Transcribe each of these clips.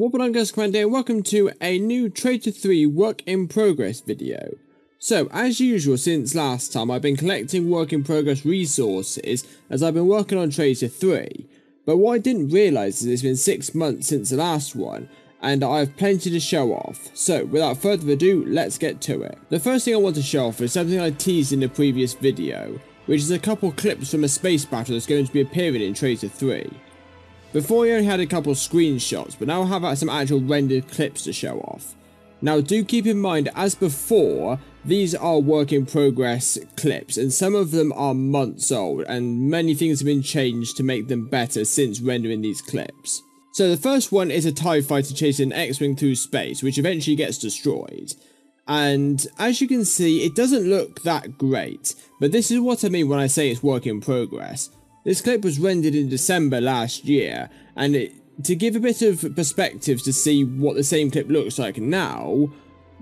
What up guys, Commander, and welcome to a new Traitor 3 work in progress video. So, as usual since last time, I've been collecting work in progress resources as I've been working on Traitor 3. But what I didn't realise is it's been 6 months since the last one, and I have plenty to show off. So, without further ado, let's get to it. The first thing I want to show off is something I teased in the previous video, which is a couple clips from a space battle that's going to be appearing in Traitor 3. Before we only had a couple screenshots, but now I have some actual rendered clips to show off. Now do keep in mind, as before, these are work in progress clips, and some of them are months old, and many things have been changed to make them better since rendering these clips. So the first one is a TIE fighter chasing an X-Wing through space, which eventually gets destroyed. And as you can see, it doesn't look that great, but this is what I mean when I say it's work in progress. This clip was rendered in December last year, and to give a bit of perspective to see what the same clip looks like now,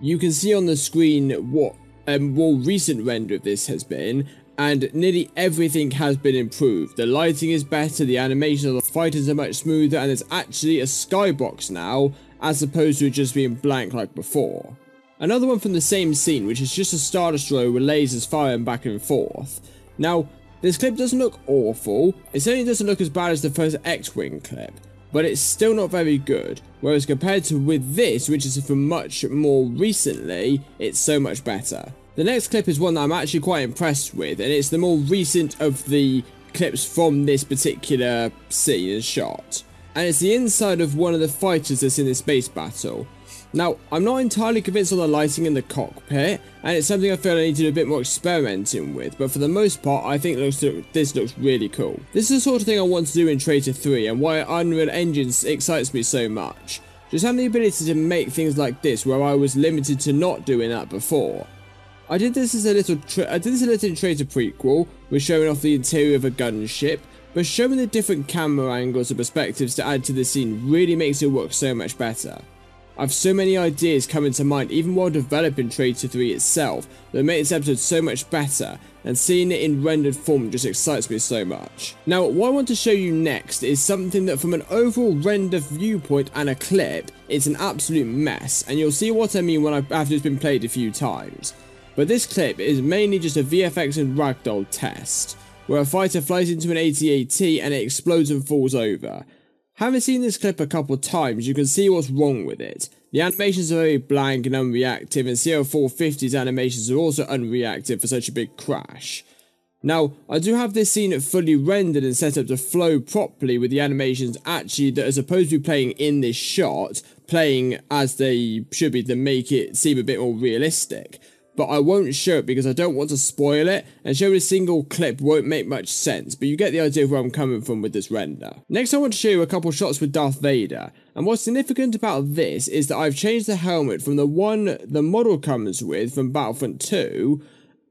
you can see on the screen what a more recent render of this has been, and nearly everything has been improved. The lighting is better, the animation of the fighters are much smoother, and there's actually a skybox now, as opposed to it just being blank like before. Another one from the same scene, which is just a Star Destroyer with lasers firing back and forth. Now, this clip doesn't look awful, it certainly doesn't look as bad as the first X-Wing clip, but it's still not very good, whereas compared to with this, which is from much more recently, it's so much better. The next clip is one that I'm actually quite impressed with, and it's the more recent of the clips from this particular scene and shot. And it's the inside of one of the fighters that's in this space battle. Now, I'm not entirely convinced on the lighting in the cockpit, and it's something I feel I need to do a bit more experimenting with, but for the most part, I think this looks really cool. This is the sort of thing I want to do in Traitor 3, and why Unreal Engine excites me so much. Just having the ability to make things like this, where I was limited to not doing that before. I did this a little in Traitor prequel, with showing off the interior of a gunship, but showing the different camera angles and perspectives to add to the scene really makes it work so much better. I've so many ideas coming to mind even while developing Traitor 3 itself that make this episode so much better, and seeing it in rendered form just excites me so much. Now what I want to show you next is something that from an overall render viewpoint and a clip, it's an absolute mess, and you'll see what I mean after it's been played a few times. But this clip is mainly just a VFX and ragdoll test, where a fighter flies into an AT-AT and it explodes and falls over. Having seen this clip a couple times, you can see what's wrong with it. The animations are very blank and unreactive, and CL450's animations are also unreactive for such a big crash. Now, I do have this scene fully rendered and set up to flow properly with the animations actually that are supposed to be playing in this shot, playing as they should be to make it seem a bit more realistic. But I won't show it because I don't want to spoil it, and showing a single clip won't make much sense, but you get the idea of where I'm coming from with this render. Next I want to show you a couple shots with Darth Vader, and what's significant about this is that I've changed the helmet from the one the model comes with from Battlefront 2,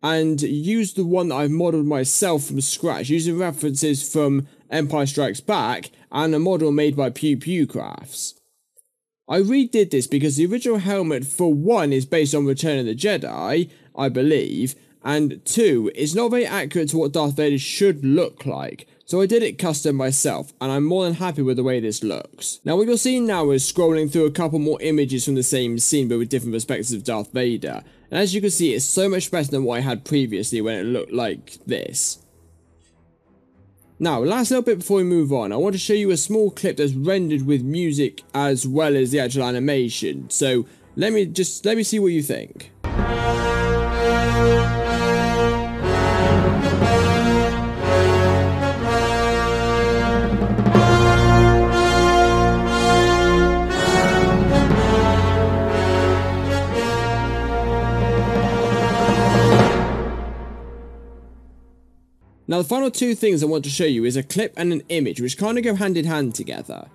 and used the one that I've modelled myself from scratch, using references from Empire Strikes Back, and a model made by Pew Pew Crafts. I redid this because the original helmet, for one, is based on Return of the Jedi, I believe, and two, it's not very accurate to what Darth Vader should look like, so I did it custom myself, and I'm more than happy with the way this looks. Now what you're seeing now is scrolling through a couple more images from the same scene but with different perspectives of Darth Vader, and as you can see it's so much better than what I had previously when it looked like this. Now, last little bit before we move on, I want to show you a small clip that's rendered with music as well as the actual animation. So, let me see what you think. Now the final two things I want to show you is a clip and an image, which kind of go hand in hand together.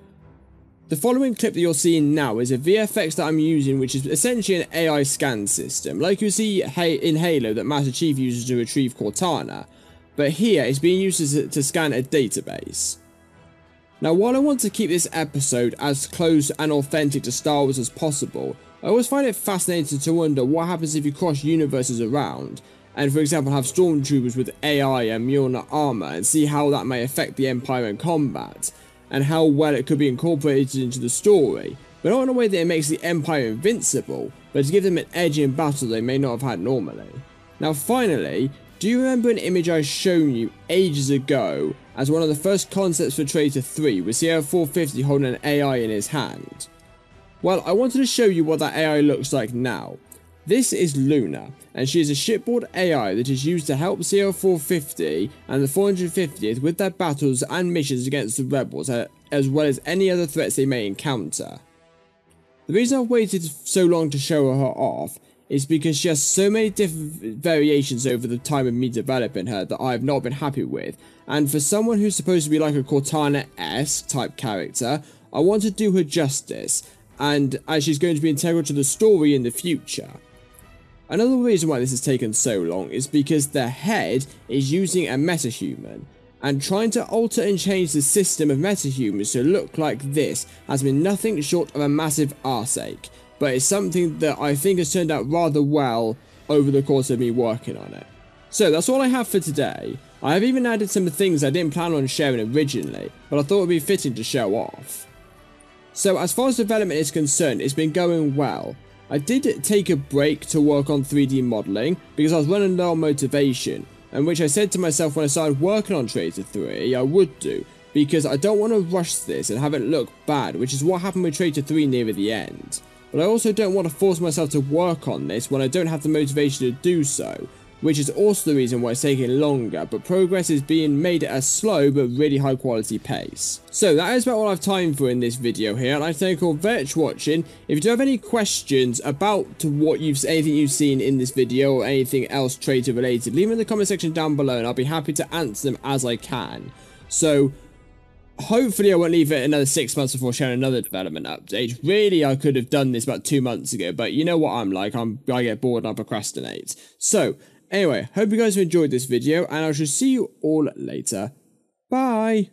The following clip that you're seeing now is a VFX that I'm using, which is essentially an AI scan system, like you see in Halo that Master Chief uses to retrieve Cortana, but here it's being used to scan a database. Now while I want to keep this episode as close and authentic to Star Wars as possible, I always find it fascinating to wonder what happens if you cross universes around, and for example have stormtroopers with AI and Mjolnir armor, and see how that may affect the Empire in combat, and how well it could be incorporated into the story. but not in a way that it makes the Empire invincible, but to give them an edge in battle they may not have had normally. Now finally, do you remember an image I shown you ages ago as one of the first concepts for Traitor 3 with Sierra 450 holding an AI in his hand? Well, I wanted to show you what that AI looks like now. This is Luna, and she is a shipboard AI that is used to help Sierra 450 and the 450th with their battles and missions against the rebels, as well as any other threats they may encounter. The reason I've waited so long to show her off is because she has so many different variations over the time of me developing her that I have not been happy with, and for someone who's supposed to be like a Cortana-esque type character, I want to do her justice, and as she's going to be integral to the story in the future. Another reason why this has taken so long is because the head is using a metahuman, and trying to alter and change the system of metahumans to look like this has been nothing short of a massive arseache, but it's something that I think has turned out rather well over the course of me working on it. So that's all I have for today. I have even added some things I didn't plan on sharing originally, but I thought it would be fitting to show off. So as far as development is concerned, it's been going well. I did take a break to work on 3D modelling because I was running low on motivation, and which I said to myself when I started working on Traitor 3 I would do, because I don't want to rush this and have it look bad, which is what happened with Traitor 3 near the end. But I also don't want to force myself to work on this when I don't have the motivation to do so, which is also the reason why it's taking longer, but progress is being made at a slow but really high quality pace. So that is about all I have time for in this video here. I'd like to thank you all very much for watching. If you do have any questions about anything you've seen in this video or anything else Traitor related, leave them in the comment section down below and I'll be happy to answer them as I can. So hopefully I won't leave it another 6 months before sharing another development update. Really, I could have done this about 2 months ago, but you know what I'm like, I get bored and I procrastinate. So anyway, hope you guys have enjoyed this video, and I shall see you all later. Bye!